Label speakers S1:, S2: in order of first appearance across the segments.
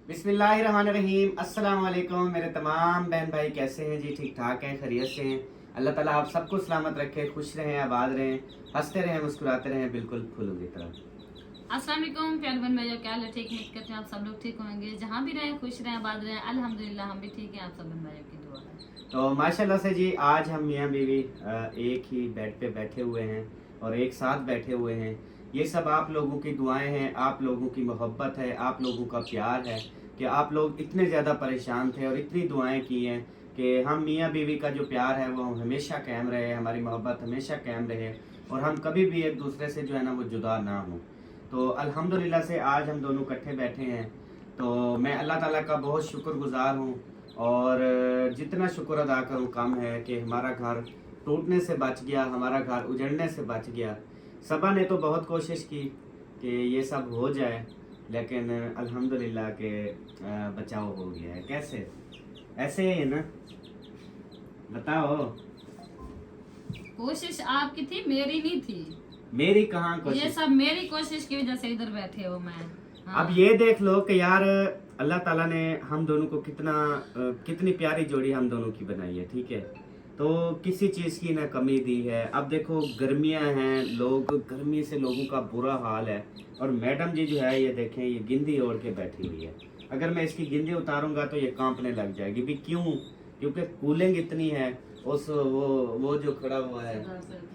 S1: बिस्मिल्लाहिर्रहमानिर्रहीम। अस्सलाम वालेकुम मेरे तमाम बहन भाई, कैसे हैं जी? ठीक ठाक हैं, खैरियत से हैं। अल्लाह ताला आप सबको सलामत रखे, खुश रहें, आबाद रहें, हंसते रहें, मुस्कुराते रहें, बिल्कुल फूलों की तरह।
S2: अस्सलाम वालेकुम प्यारे बहन भाइयों, क्या हाल है? ठीक उम्मीद करते हैं आप सब लोग ठीक होंगे, जहाँ भी रहें खुश रहें, आबाद रहें। अल्हम्दुलिल्लाह हम भी ठीक हैं, आप सब बहन भाइयों की दुआ है।
S1: तो माशाल्लाह से जी आज हम मियाँ बीवी एक ही बेड पे बैठे हुए हैं और एक साथ बैठे हुए हैं। ये सब आप लोगों की दुआएं हैं, आप लोगों की मोहब्बत है, आप लोगों का प्यार है कि आप लोग इतने ज़्यादा परेशान थे और इतनी दुआएं की हैं कि हम मियाँ बीवी का जो प्यार है वो हमेशा कायम रहे, हमारी मोहब्बत हमेशा कायम रहे और हम कभी भी एक दूसरे से जो है ना वो जुदा ना हों। तो अल्हम्दुलिल्लाह से आज हम दोनों इकट्ठे बैठे हैं। तो मैं अल्लाह ताला का बहुत शुक्रगुज़ार हूँ और जितना शुक्र अदा करूँ कम है कि हमारा घर टूटने से बच गया, हमारा घर उजड़ने से बच गया। सबा ने तो बहुत कोशिश की कि ये सब हो जाए, लेकिन अल्हम्दुलिल्लाह के बचाव हो गया है। कैसे? ऐसे ही है ना? बताओ।
S2: कोशिश आपकी थी, मेरी नहीं थी।
S1: मेरी कहाँ
S2: ये
S1: कोशिश?
S2: सब मेरी कोशिश की वजह से इधर बैठे हो मैं। हाँ।
S1: अब ये देख लो कि यार अल्लाह ताला ने हम दोनों को कितनी प्यारी जोड़ी हम दोनों की बनाई है, ठीक है? तो किसी चीज़ की ना कमी दी है। अब देखो गर्मियां हैं, लोग गर्मी से लोगों का बुरा हाल है और मैडम जी जो है ये देखें, ये गिंदी ओढ़ के बैठी हुई है। अगर मैं इसकी गिंदी उतारूंगा तो ये कांपने लग जाएगी भी। क्यों? क्योंकि कूलिंग इतनी है। उस वो जो खड़ा हुआ है,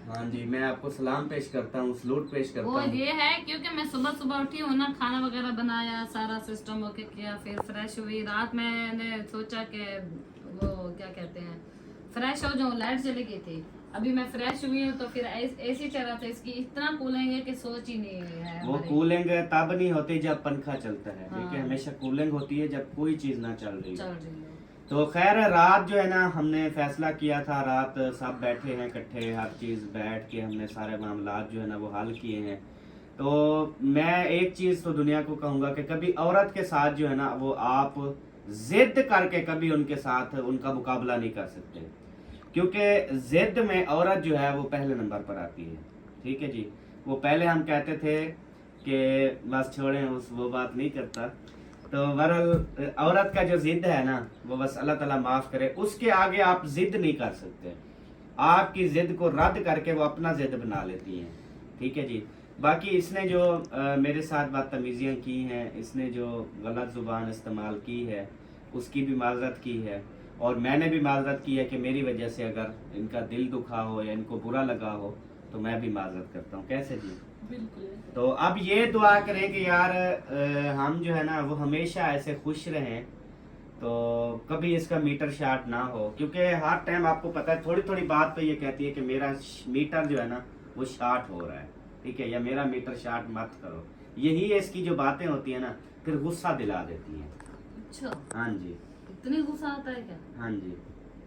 S1: हाँ जी, मैं आपको सलाम पेश करता हूँ, सलूट पेश करता
S2: वो
S1: हूँ।
S2: ये है क्योंकि मैं सुबह सुबह उठी हूँ ना, खाना वगैरह बनाया, सारा सिस्टम ओके किया, फिर फ्रेश हुई। रात मैंने सोचा कि वो क्या कहते हैं, फ्रेश हो जाऊँ, लाइट चली गई थी। अभी मैं फ्रेश हुई हूँ तो फिर एसी चला था, इसकी इतना कूलिंग है कि सोच ही नहीं है।
S1: वो कूलिंग तब नहीं होती जब पंखा चलता है, ठीक है?
S2: हाँ।
S1: हमेशा कूलिंग होती है जब कोई चीज ना चल रही
S2: चल
S1: हो।
S2: रही है।
S1: तो खैर रात जो है ना हमने फैसला किया था, रात सब बैठे हैं इकट्ठे, हर चीज बैठ के हमने सारे मामलात जो है ना वो हल किए हैं। तो मैं एक चीज तो दुनिया को कहूंगा कि कभी औरत के साथ जो है ना वो आप जिद करके कभी उनके साथ उनका मुकाबला नहीं कर सकते, क्योंकि जिद में औरत जो है वो पहले नंबर पर आती है, ठीक है जी? वो पहले हम कहते थे कि बस छोड़ें, उस वो बात नहीं करता। तो बहरहाल औरत का जो जिद है ना वो बस अल्लाह ताला माफ करे, उसके आगे आप जिद नहीं कर सकते। आपकी जिद को रद्द करके वो अपना जिद बना लेती हैं, ठीक है जी? बाकी इसने जो मेरे साथ बदतमीजियाँ की हैं, इसने जो गलत ज़ुबान इस्तेमाल की है उसकी भी माजरत की है और मैंने भी माजरत की है कि मेरी वजह से अगर इनका दिल दुखा हो या इनको बुरा लगा हो तो मैं भी माजरत करता हूँ। कैसे जी?
S2: बिल्कुल।
S1: तो अब ये दुआ करें कि यार हम जो है ना वो हमेशा ऐसे खुश रहें, तो कभी इसका मीटर शार्ट ना हो, क्योंकि हर टाइम आपको पता है थोड़ी थोड़ी बात पे ये कहती है कि मेरा मीटर जो है ना वो शार्ट हो रहा है, ठीक है? या मेरा मीटर शार्ट मत करो। यही इसकी जो बातें होती है ना फिर गुस्सा दिला देती हैं।
S2: अच्छा,
S1: हाँ जी,
S2: इतनी गुस्सा आता है क्या
S1: हाँ जी।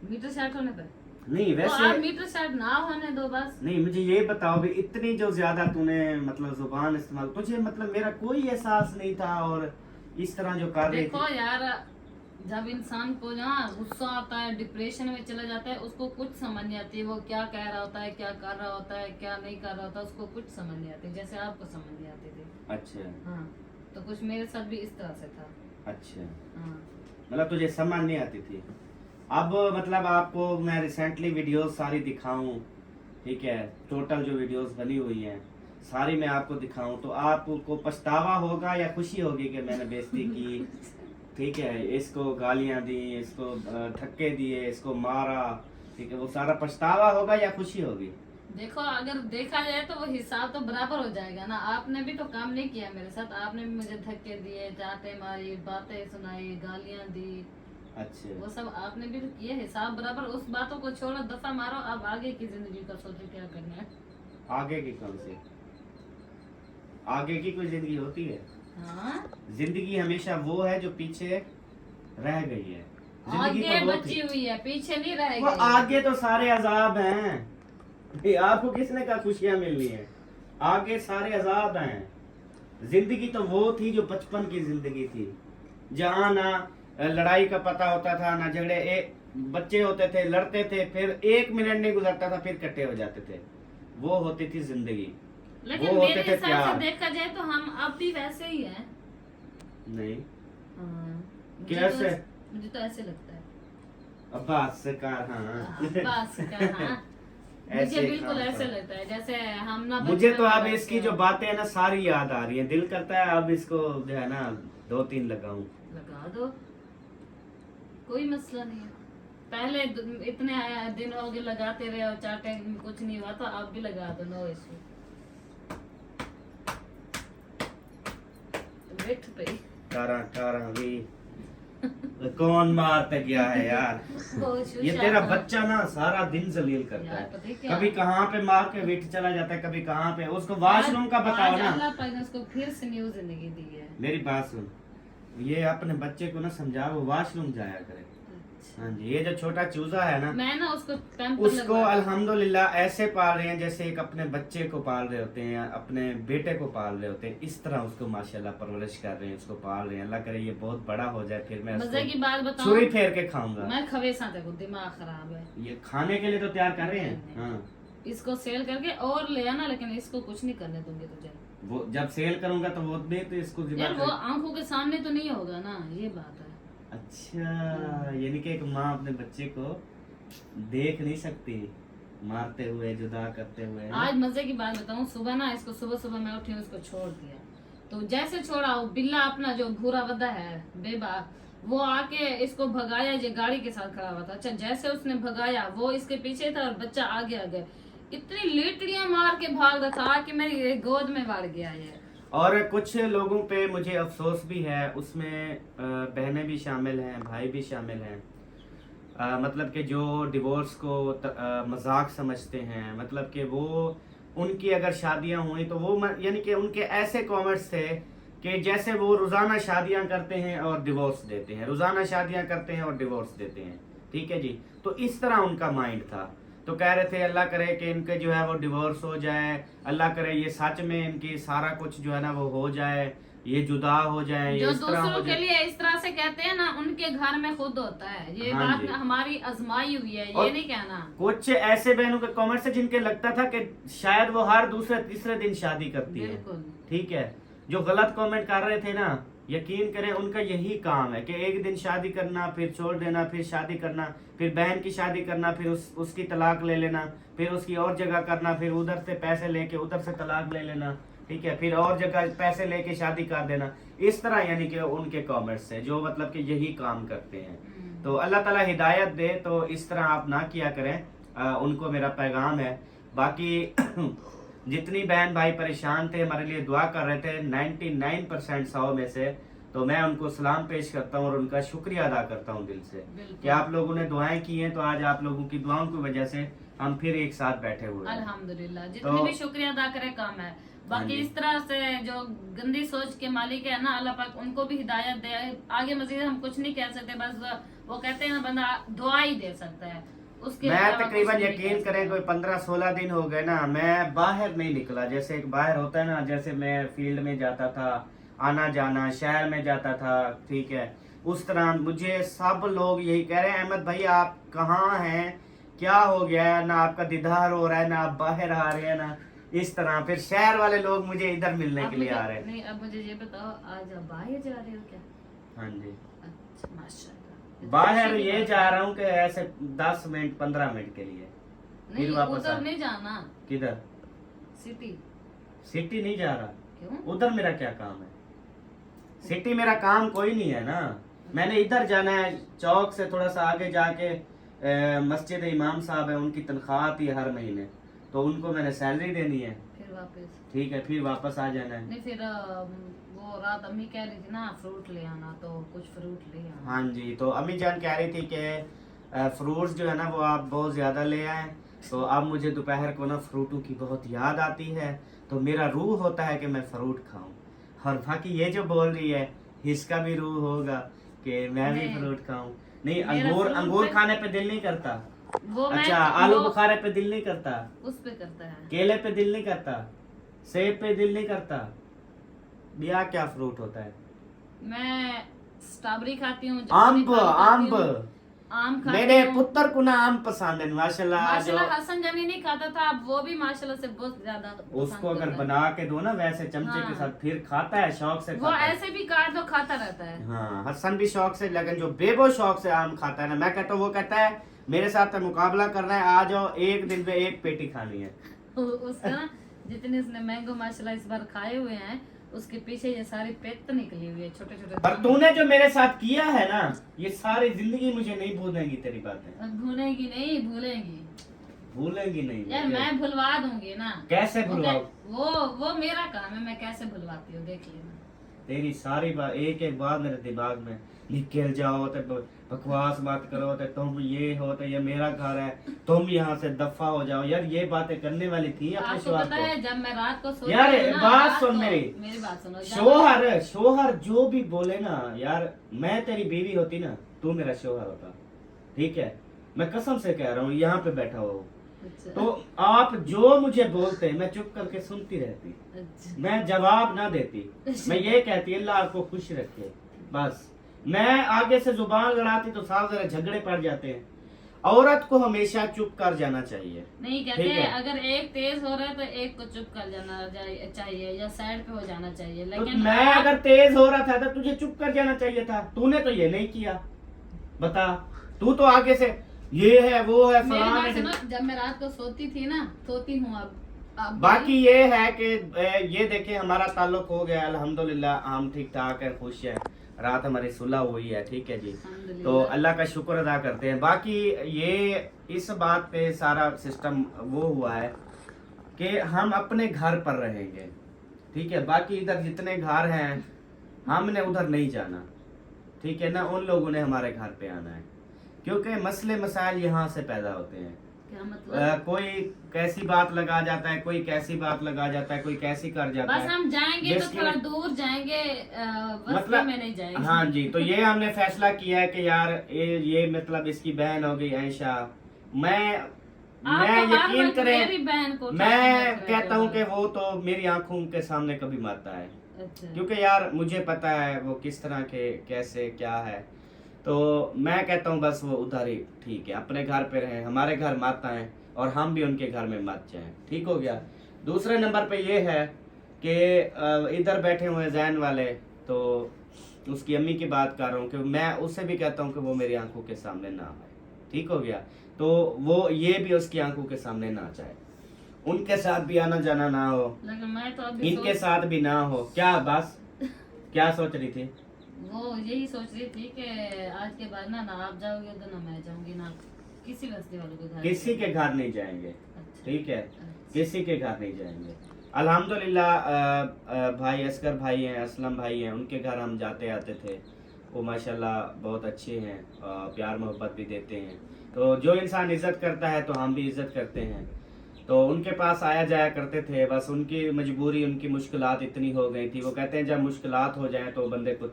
S2: मीटर सेट होने पर?
S1: नहीं
S2: तो आप
S1: वैसे
S2: मीटर सेट ना होने दो बस।
S1: नहीं, मुझे ये बताओ भी इतनी जो ज्यादा तूने मतलब जुबान इस्तेमाल, तुझे मतलब मेरा कोई एहसास नहीं था और इस तरह जो कर रही
S2: देखो
S1: थी।
S2: यार, जब इंसान को ना गुस्सा आता है, डिप्रेशन में चला जाता है, उसको कुछ समझ नहीं आती वो क्या कह रहा होता है, क्या कर रहा होता है, क्या नहीं कर रहा होता, उसको कुछ समझ नहीं आती, जैसे आपको समझ नहीं आती थी।
S1: अच्छा
S2: हाँ, तो कुछ मेरे साथ भी इस तरह से था।
S1: अच्छा,
S2: हाँ।
S1: मतलब तुझे समझ नहीं आती थी। अब मतलब आपको मैं रिसेंटली वीडियोस सारी दिखाऊं, ठीक है? टोटल जो वीडियोस बनी हुई हैं सारी मैं आपको दिखाऊं तो आपको पछतावा होगा या खुशी होगी कि मैंने बेइज्जती की, ठीक है? इसको गालियां दी, इसको धक्के दिए, इसको मारा, ठीक है? वो सारा पछतावा होगा या खुशी होगी?
S2: देखो, अगर देखा जाए तो वो हिसाब तो बराबर हो जाएगा ना। आपने भी तो काम नहीं किया मेरे साथ, आपने भी मुझे धक्के दिए, चाटे मारी, बातें सुनाई, गालियां दी,
S1: अच्छा,
S2: वो सब आपने भी तो किया। हिसाब बराबर। उस बातों को छोड़ो, दफा मारो, अब आगे की जिंदगी का सोचो क्या करना है।
S1: आगे की कौन सी? आगे की कोई जिंदगी होती है?
S2: हाँ,
S1: जिंदगी हमेशा वो है जो पीछे रह गई है। जिंदगी
S2: आगे
S1: तो वो
S2: बची
S1: थी,
S2: हुई है, पीछे नहीं
S1: वो
S2: रहेगी।
S1: आगे तो सारे अजाब हैं। ये आपको किसने कहा खुशियां मिलनी है? आगे सारे अजाब हैं। जिंदगी तो वो थी जो बचपन की जिंदगी थी, जहाँ ना लड़ाई का पता होता था ना झगड़े। बच्चे होते थे, लड़ते थे, फिर 1 मिनट नहीं गुजरता था फिर इकट्ठे हो जाते थे। वो होती थी जिंदगी,
S2: लेकिन
S1: वो
S2: मेरे
S1: होते थे
S2: हिसाब से
S1: प्यार।
S2: देखा जाए तो हम अब भी वैसे ही हैं।
S1: नहीं,
S2: हाँ,
S1: कैसे?
S2: मुझे तो ऐसे लगता है।
S1: अब्बास से कार, हाँ
S2: बस का, हाँ। मुझे
S1: ऐसे
S2: बिल्कुल
S1: काम
S2: ऐसे
S1: था।
S2: लगता है जैसे हम ना
S1: मुझे
S2: बचपन
S1: तो
S2: में
S1: अब
S2: बैठे
S1: इसकी
S2: हो।
S1: जो बातें है ना सारी याद आ रही है, दिल करता है अब इसको जो है ना 2-3 लगाऊं।
S2: लगा दो, कोई मसला नहीं है। पहले इतने दिन हो गए लगाते रहे और चाटे कुछ नहीं हुआ, तो अब भी लगा दो, नो इशू। बैठ पे
S1: कारा कारा भी कौन मारते गया है यार।
S2: वो
S1: ये तेरा बच्चा ना सारा दिन जलील करता
S2: यार
S1: है,
S2: पता है क्या,
S1: कभी कहाँ पे मार के वेट चला जाता है, कभी कहाँ पे। उसको वॉशरूम का बताओ
S2: आज
S1: ना।
S2: अल्लाह पाक ने उसको फिर से न्यू जिंदगी दी है।
S1: मेरी बात सुन, ये अपने बच्चे को ना समझा वो वॉशरूम जाया करे। हाँ जी, ये जो छोटा चूजा है ना,
S2: मैं ना उसको पैम्पर
S1: उसको
S2: लगवा-
S1: अल्हम्दुलिल्लाह ऐसे पाल रहे हैं जैसे एक अपने बच्चे को पाल रहे होते हैं, अपने बेटे को पाल रहे होते हैं। इस तरह उसको माशाल्लाह परवरिश कर रहे हैं, उसको पाल रहे हैं। अल्लाह करे ये बहुत बड़ा हो जाए, फिर मैं
S2: मजे की
S1: उसको
S2: बात बताऊं,
S1: छुरी फेर के खाऊंगा।
S2: मैं खवेसा देखो, दिमाग खराब है।
S1: ये खाने के लिए तो तैयार कर रहे हैं। हाँ,
S2: इसको सेल करके और ले आना, लेकिन इसको कुछ नहीं करने दूंगी तुझे।
S1: वो जब सेल करूंगा तो वो भी तो इसको
S2: यार
S1: जिम्मेदारी-
S2: वो आंखों के सामने तो नहीं होगा ना, ये बात है।
S1: अच्छा, यानी कि एक माँ अपने बच्चे को देख नहीं सकती मारते हुए, जुदा करते हुए।
S2: आज मजे की बात बताऊं, सुबह ना इसको सुबह सुबह मैं उठी, उसको छोड़ दिया। तो जैसे छोड़ा, वो बिल्ला अपना जो भूरा वदा है बेबा, वो आके इसको भगाया, ये गाड़ी के साथ खड़ा हुआ था। अच्छा, जैसे उसने भगाया, वो इसके पीछे था और बच्चा आगे आ गया, इतनी लेटड़ियां मार के भाग रहा था कि मेरी गोद में बढ़ गया ये।
S1: और कुछ लोगों पे मुझे अफसोस भी है, उसमें बहनें भी शामिल हैं, भाई भी शामिल हैं। मतलब कि जो डिवोर्स को मजाक समझते हैं, मतलब कि वो उनकी अगर शादियां हुई तो वो यानी कि उनके ऐसे कमेंट्स थे कि जैसे वो रोज़ाना शादियां करते हैं और डिवोर्स देते हैं, रोज़ाना शादियां करते हैं और डिवोर्स देते हैं। ठीक है जी, तो इस तरह उनका माइंड था। तो कह रहे थे अल्लाह करे कि इनके जो है वो डिवोर्स हो जाए, अल्लाह करे ये सच में इनकी सारा कुछ जो है ना वो हो जाए, ये जुदा हो जाए,
S2: जो
S1: ये इस तरह
S2: दूसरों
S1: हो
S2: के
S1: जाए।
S2: लिए इस तरह से कहते हैं ना, उनके घर में खुद होता है। ये
S1: हाँ
S2: बात
S1: जी।
S2: हमारी आजमाई हुई है,
S1: और
S2: ये नहीं कहना।
S1: कुछ ऐसे बहनों के कमेंट्स है जिनके लगता था कि शायद वो हर दूसरे तीसरे दिन शादी करती है।
S2: बिल्कुल।
S1: ठीक है, जो गलत कमेंट कर रहे थे ना, यकीन करें उनका यही काम है कि एक दिन शादी करना, फिर छोड़ देना, फिर शादी करना, फिर बहन की शादी करना, फिर उसकी तलाक ले लेना, फिर उसकी और जगह करना, फिर उधर से पैसे लेके उधर से तलाक ले लेना। ठीक है, फिर और जगह पैसे लेके शादी कर देना। इस तरह यानी कि उनके कमेंट्स है जो मतलब कि यही काम करते हैं। तो अल्लाह ताला हिदायत दे, तो इस तरह आप ना किया करें। उनको मेरा पैगाम है। बाकी जितनी बहन भाई परेशान थे, हमारे लिए दुआ कर रहे थे, 99% 100 में से, तो मैं उनको सलाम पेश करता हूँ और उनका शुक्रिया अदा करता हूँ दिल से कि आप लोगों ने दुआएं की हैं। तो आज आप लोगों की दुआओं की वजह से हम फिर एक साथ बैठे हुए हैं।
S2: अल्हम्दुलिल्लाह, जितने भी शुक्रिया अदा करे कम है। बाकी इस तरह से जो गंदी सोच के मालिक है ना, अल्लाह पाक उनको भी हिदायत दे। आगे मजीद हम कुछ नहीं कह सकते, बस वो कहते हैं ना, बंदा दुआ ही दे सकता है। उसके
S1: मैं
S2: अलावा
S1: तकरीबन
S2: कुछ नहीं
S1: यकीन
S2: कह
S1: करें
S2: सकता।
S1: कोई 15-16 दिन हो गए ना, मैं बाहर नहीं निकला। जैसे एक बाहर होता है ना, जैसे मैं फील्ड में जाता था, आना जाना, शहर में जाता था, ठीक है, उस तरह मुझे सब लोग यही कह रहे हैं, अहमद भाई आप कहाँ हैं, क्या हो गया है, ना आपका दीदार हो रहा है, ना आप बाहर आ रहे हैं, ना इस तरह। फिर शहर वाले लोग मुझे इधर मिलने
S2: अब
S1: के लिए
S2: मुझे-
S1: आ रहे हैं।
S2: नहीं, अब मुझे ये बताओ, आज आप बाहर जा रहे हो क्या?
S1: हाँ जी,
S2: अच्छा, माशाल्लाह।
S1: बाहर
S2: खुशी की
S1: ये
S2: बात
S1: जा
S2: है।
S1: रहा हूँ कि ऐसे 10 मिनट 15 मिनट के लिए, फिर
S2: नहीं,
S1: वापस
S2: उधर
S1: आ।
S2: नहीं जाना,
S1: किधर?
S2: सिटी।
S1: सिटी नहीं जा रहा।
S2: क्यों?
S1: उधर मेरा क्या काम है? सिटी मेरा काम कोई नहीं है ना। मैंने इधर जाना है, चौक से थोड़ा सा आगे जाके मस्जिद इमाम साहब है, उनकी तनख्वाह आती है हर महीने, तो उनको मैंने सैलरी देनी है।
S2: फिर वापस?
S1: ठीक है, फिर वापस आ जाना है।
S2: नहीं, फिर वो रात अम्मी कह रही थी ना फ्रूट ले आना, तो कुछ फ्रूट ले आना।
S1: हाँ जी, तो अम्मी जान कह रही थी कि फ्रूट्स जो है ना वो आप बहुत ज़्यादा ले आए। तो अब मुझे दोपहर को ना फ्रूटों की बहुत याद आती है, तो मेरा रूह होता है कि मैं फ्रूट खाऊं। और बाकी ये जो बोल रही है, इसका भी रूह होगा कि मैं भी
S2: नहीं।
S1: फ्रूट खाऊं। नहीं,
S2: मेरा
S1: अंगूर
S2: फ्रूट
S1: अंगूर
S2: पे-
S1: खाने पे दिल नहीं करता।
S2: वो मैं
S1: अच्छा, आलू
S2: वो
S1: बुखारे पे दिल नहीं करता,
S2: उस पे करता है।
S1: केले पे दिल नहीं करता, सेब पे दिल नहीं करता, बिया क्या फ्रूट होता है?
S2: मैं स्ट्रॉबेरी खाती हूँ,
S1: आम, आम
S2: आम खाते
S1: मेरे
S2: हो।
S1: पुत्र को ना आम पसंद है माशाल्लाह।
S2: माशाल्लाह हसन जानी नहीं खाता था, अब वो भी माशाल्लाह से बहुत ज्यादा
S1: उसको
S2: पसंद
S1: अगर
S2: करता है।
S1: बना के दो ना वैसे चमचे के
S2: हाँ।
S1: साथ, फिर खाता है, शौक से
S2: वो
S1: खाता है।
S2: ऐसे भी काट दो खाता रहता है।
S1: हाँ हसन भी शौक से, लेकिन जो बेबो शौक से आम खाता है ना, मैं कहता हूँ, वो कहता है मेरे साथ मुकाबला करना है, आ जाओ, एक दिन में एक पेटी खानी है।
S2: उसका ना जितने उसने मैंगो माशाल्लाह इस बार खाए हुए हैं, उसके पीछे ये सारी पेट निकली हुई है, छोटे छोटे।
S1: पर तूने जो मेरे साथ किया है ना, ये सारी जिंदगी मुझे नहीं भूलेंगी तेरी बातें।
S2: भूलेगी नहीं, भूलेगी
S1: भूलेंगी नहीं
S2: यार,
S1: मुझे।
S2: मैं भुलवा दूंगी ना।
S1: कैसे भुलवाओ?
S2: वो मेरा काम है, मैं कैसे भुलवाती हूँ देख लेना।
S1: तेरी सारी बात एक एक बात मेरे दिमाग में, निकल जाओ तो बकवास मत करो, तो तुम ये हो, तो ये मेरा घर है, तुम यहाँ से दफा हो जाओ। यार ये बातें करने वाली थी अपने
S2: आपको
S1: शोहर
S2: पता
S1: को।
S2: है जब मैं रात को सोती
S1: यार
S2: हूँ ना,
S1: बात
S2: रात
S1: सुन
S2: को-
S1: मेरी
S2: बात सुनो।
S1: शोहर जो भी बोले ना यार, मैं तेरी बीवी होती ना, तू मेरा शोहर होता, ठीक है, मैं कसम से कह रहा हूँ, यहाँ पे बैठा हुआ हूँ।
S2: अच्छा,
S1: तो आप जो मुझे बोलते मैं चुप करके सुनती रहती,
S2: अच्छा।
S1: मैं जवाब ना देती, मैं ये कहती अल्लाह आपको खुश रखे, बस। मैं आगे से जुबान लड़ाती तो साफ जरा झगड़े पड़ जाते हैं। औरत को हमेशा चुप कर जाना चाहिए।
S2: नहीं कहते
S1: ठीक है।
S2: अगर एक तेज हो रहा है तो एक को चुप कर जाना चाहिए या साइड पे हो जाना चाहिए,
S1: तो
S2: लेकिन
S1: मैं अगर तेज हो रहा था तो तुझे चुप कर जाना चाहिए था, तूने तो ये नहीं किया। बता, तू तो आगे से ये है वो है
S2: मेरी
S1: फलाना
S2: बात
S1: है।
S2: सुनो, जब मैं रात को सोती थी ना, सोती हूँ अब
S1: बाकी ये है कि ये देखे हमारा ताल्लुक हो गया अल्हम्दुलिल्लाह, हम ठीक ठाक है, खुश है, रात हमारी सुलह हुई है, ठीक है जी।
S2: अल्हम्दुलिल्लाह।
S1: तो अल्लाह का शुक्र अदा करते हैं। बाकी ये इस बात पे सारा सिस्टम वो हुआ है कि हम अपने घर पर रहेंगे, ठीक है। बाकी इधर जितने घर हैं हमने उधर नहीं जाना, ठीक है ना, उन लोगों ने हमारे घर पे आना है, क्योंकि मसले मसाइल यहाँ से पैदा होते हैं।
S2: क्या मतलब?
S1: कोई कैसी बात लगा जाता है, कोई कैसी बात लगा जाता है, कोई कैसी कर जाता
S2: बस
S1: है।
S2: हम जाएंगे तो
S1: जिसकी-
S2: थोड़ा दूर जाएंगे, बस्ती में नहीं जाएंगे।
S1: हाँ जी, तो ये हमने फैसला किया है कि यार ये मतलब इसकी बहन हो गई आयशा। मैं
S2: आप तो हर
S1: यकीन
S2: वक्त
S1: करें,
S2: मेरी बहन को उठा के
S1: मैं
S2: देख रहे
S1: कहता
S2: हो।
S1: हूँ कि वो तो मेरी आंखों के सामने कभी मत आए,
S2: अच्छा।
S1: क्योंकि यार मुझे पता है वो किस तरह के कैसे क्या है। तो मैं कहता हूँ बस वो उधर ही ठीक है, अपने घर पे रहें, हमारे घर मत आए और हम भी उनके घर में मत जाएं, ठीक हो गया। दूसरे नंबर पे ये है कि इधर बैठे हुए जैन वाले, तो उसकी अम्मी की बात कर रहा हूँ कि मैं उससे भी कहता हूँ कि वो मेरी आंखों के सामने ना आए, ठीक हो गया। तो वो ये भी उसकी आंखों के सामने ना जाए, उनके साथ भी आना जाना ना हो,
S2: लेकिन मैं तो अभी
S1: इनके साथ भी ना हो। क्या बस क्या सोच रही थी?
S2: वो यही सोच रही थी कि आज के बाद ना आप जाओगे उधर, ना मैं जाऊंगी, ना किसी बस्ती वालों के घर।
S1: किसी के घर नहीं जाएंगे,
S2: अच्छा।
S1: ठीक है,
S2: अच्छा।
S1: किसी के घर नहीं जाएंगे। अल्हम्दुलिल्लाह भाई असगर भाई हैं, असलम भाई हैं, उनके घर हम जाते आते थे, वो माशाल्लाह बहुत अच्छे हैं, प्यार मोहब्बत भी देते हैं। तो जो इंसान इज्जत करता है तो हम भी इज्जत करते हैं, तो उनके पास आया जाया करते थे। बस उनकी मजबूरी, उनकी मुश्किलात इतनी हो गई थी, वो कहते हैं जब मुश्किलात हो जाएं तो बंदे को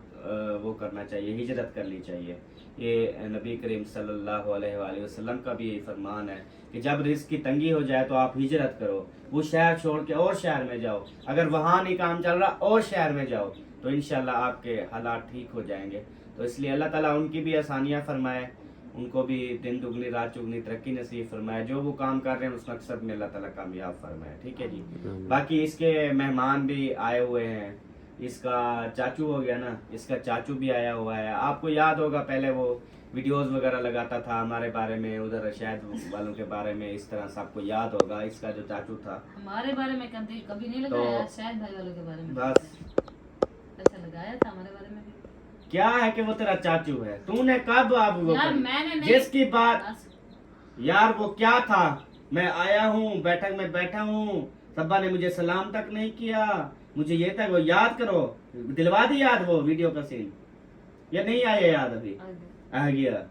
S1: वो करना चाहिए, हिजरत करनी चाहिए। ये नबी करीम सल्लल्लाहु अलैहि वसल्लम का भी यही फरमान है कि जब रिस्क की तंगी हो जाए तो आप हिजरत करो, वो शहर छोड़ के और शहर में जाओ, अगर वहाँ नहीं काम चल रहा और शहर में जाओ, तो इंशाल्लाह आपके हालात ठीक हो जाएंगे। तो इसलिए अल्लाह ताला उनकी भी आसानियाँ फरमाए, उनको भी दिन दुगनी रात चुगनी तरक्की नसीब फरमाए, जो वो काम कर रहे हैं उस मकसद में अल्लाह ताला कामयाब फरमाए, ठीक है जी। बाकी इसके मेहमान भी आए हुए हैं, इसका चाचू हो गया ना, इसका चाचू भी आया हुआ है। आपको याद होगा पहले वो वीडियोस वगैरह लगाता था हमारे बारे में, उधर शायद वालों के बारे में, इस तरह सबको याद होगा। इसका जो चाचू था,
S2: हमारे बारे में कभी नहीं
S1: तो
S2: लगाया, शायद भाई वालों के बारे में
S1: बस
S2: अच्छा लगाया था, हमारे बारे में भी।
S1: क्या है कि वो तेरा चाचू है, तूने कब अब वो
S2: यार
S1: करी?
S2: मैंने नहीं,
S1: जिसकी बात
S2: बस,
S1: यार वो क्या था, मैं आया हूँ बैठक में बैठा हूँ, सब्बा ने मुझे सलाम तक नहीं किया, मुझे ये तक वो याद करो, दिलवा दी याद वो वीडियो का सीन, या नहीं आया याद? अभी आ गया।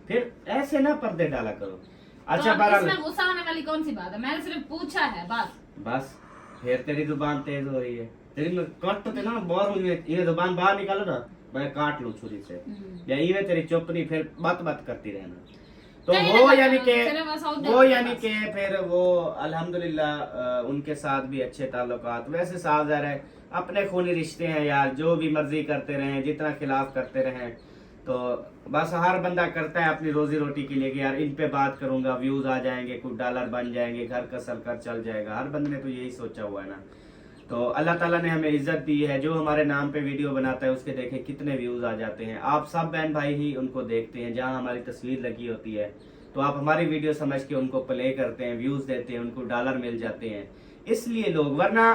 S1: फिर ऐसे ना पर्दे डाला करो। अच्छा
S2: तो
S1: बहरहाल,
S2: इसमें गुस्सा होने वाली कौन सी बात है, मैंने सिर्फ पूछा है बस।
S1: बस फिर तेरी जुबान तेज हो रही है, तेरी में कट तो ना बोर हुई है, ये जुबान बाहर निकालो ना, मैं काट लूं छुरी से, या ये तेरी चुप नहीं, फिर बात बात करती रहना। तो
S2: नहीं,
S1: वो
S2: नहीं,
S1: यानी
S2: फिर बस हो
S1: कि
S2: जाए
S1: वो
S2: बस।
S1: यानी कि फिर वो अल्हम्दुलिल्लाह उनके साथ भी अच्छे ताल्लुकात, वैसे साफ ज़ाहिर है अपने खूनी रिश्ते हैं यार, जो भी मर्जी करते रहें, जितना खिलाफ करते रहें, तो बस हर बंदा करता है अपनी रोजी रोटी के लिए कि यार इन पे बात करूंगा, व्यूज आ जाएंगे, कुछ डॉलर बन जाएंगे, घर का सरकर चल जाएगा। हर बंदे ने तो यही सोचा हुआ है ना। तो अल्लाह ताला ने हमें इज्जत दी है, जो हमारे नाम पे वीडियो बनाता है उसके देखे कितने व्यूज आ जाते हैं। आप सब बहन भाई ही उनको देखते हैं, जहाँ हमारी तस्वीर लगी होती है तो आप हमारी वीडियो समझ के उनको प्ले करते हैं, व्यूज देते हैं, उनको डॉलर मिल जाते हैं, इसलिए लोग। वरना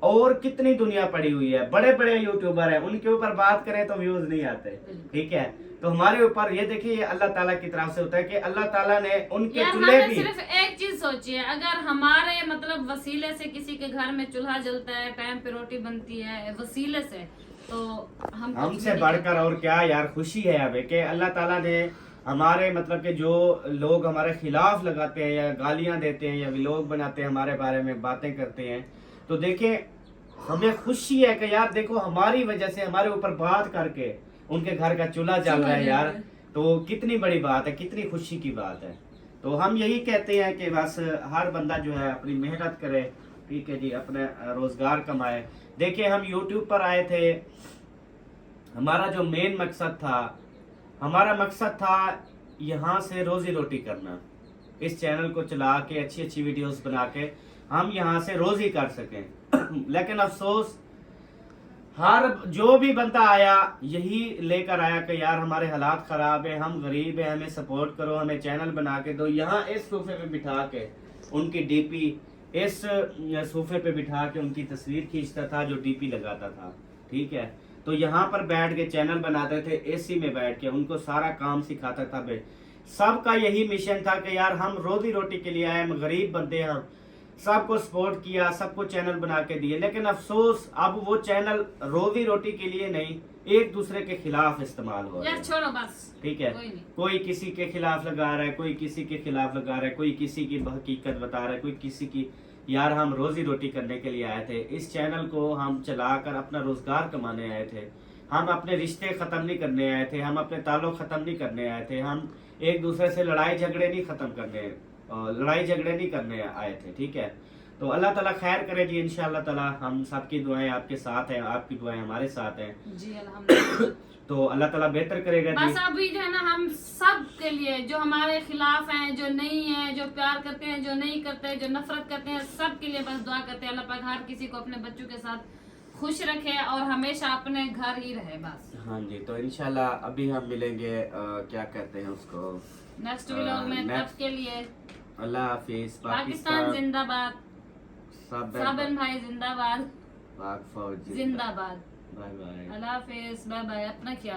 S1: और कितनी दुनिया पड़ी हुई है, बड़े बड़े यूट्यूबर हैं, उनके ऊपर बात करें तो व्यूज नहीं आते, ठीक है। तो हमारे ऊपर ये देखिए, ये अल्लाह ताला की तरफ से होता है कि अल्लाह ताला ने उनके
S2: यार
S1: चूल्हे
S2: हमें
S1: भी।
S2: सिर्फ एक चीज सोचिए, अगर हमारे मतलब वसीले से किसी के घर में चूल्हा जलता है, टाइम पे रोटी बनती है वसीले से, तो हम
S1: हमसे बढ़कर और क्या यार खुशी है अब कि अल्लाह ताला ने हमारे मतलब कि जो लोग हमारे खिलाफ लगाते हैं या गालियां देते हैं या व्लॉग बनाते हैं, हमारे बारे में बातें करते हैं, तो देखें हमें खुशी है कि यार देखो हमारी वजह से, हमारे ऊपर बात करके उनके घर का चूल्हा जल रहा है यार, तो कितनी बड़ी बात है, कितनी खुशी की बात है। तो हम यही कहते हैं कि बस हर बंदा जो है अपनी मेहनत करे, ठीक है जी, अपने रोजगार कमाए। देखिए हम यूट्यूब पर आए थे, हमारा जो मेन मकसद था, हमारा मकसद था यहाँ से रोजी रोटी करना, इस चैनल को चला के अच्छी अच्छी वीडियोस बना के हम यहाँ से रोजी कर सकें। लेकिन अफसोस हर जो भी बंदा आया यही लेकर आया कि यार हमारे हालात खराब है, हम गरीब हैं, हमें सपोर्ट करो, हमें चैनल बना के दो। यहाँ इस सोफे पे बिठा के उनकी डीपी, इस सोफे पे बिठा के उनकी तस्वीर खींचता था, जो डीपी लगाता था, ठीक है। तो यहाँ पर बैठ के चैनल बनाते थे, एसी में बैठ के उनको सारा काम सिखाता था। सबका यही मिशन था कि यार हम रोजी रोटी के लिए आए, हम गरीब बंदे हैं, हम सबको सपोर्ट किया, सबको चैनल बना के दिए। लेकिन अफसोस अब वो चैनल रोजी रोटी के लिए नहीं, एक दूसरे के खिलाफ इस्तेमाल हो रहा है।
S2: छोड़ो बस,
S1: ठीक है, कोई किसी के खिलाफ लगा रहा है, कोई किसी के खिलाफ लगा रहा है, कोई किसी की हकीकत बता रहा है, कोई किसी की। यार हम रोजी रोटी करने के लिए आए थे, इस चैनल को हम चलाकर अपना रोजगार कमाने आए थे, हम अपने रिश्ते खत्म नहीं करने आए थे, हम अपने ताल्लुक खत्म नहीं करने आए थे, हम एक दूसरे से लड़ाई झगड़े नहीं खत्म करने, लड़ाई झगड़े नहीं करने आए थे, ठीक है। तो अल्लाह ताला खैर करे जी, इंशाअल्लाह ताला हम सबकी दुआएं आपके साथ हैं, आपकी दुआएं हमारे साथ हैं
S2: जी अल्हम्दुलिल्लाह।
S1: तो अल्लाह ताला बेहतर करेगा जी।
S2: बस अभी जो है ना हम सब के लिए, जो हमारे खिलाफ हैं, जो नहीं है, जो प्यार करते हैं, जो नहीं करते, जो नफरत करते हैं, सब के लिए बस दुआ करते हैं अल्लाह पाक हर किसी को अपने बच्चों के साथ खुश रखे और हमेशा अपने घर ही रहे बस।
S1: हाँ जी, तो इंशाल्लाह अभी हम मिलेंगे क्या कहते हैं उसको,
S2: नेक्स्ट व्लॉग में। तब के लिए
S1: अल्लाह हाफिज।
S2: पाकिस्तान जिंदाबाद, साबन भाई जिंदाबाद,
S1: पाक फौज
S2: जिंदाबाद।
S1: बाय बाय,
S2: अल्लाह हाफिज, बाय बाय, अपना ख्याल।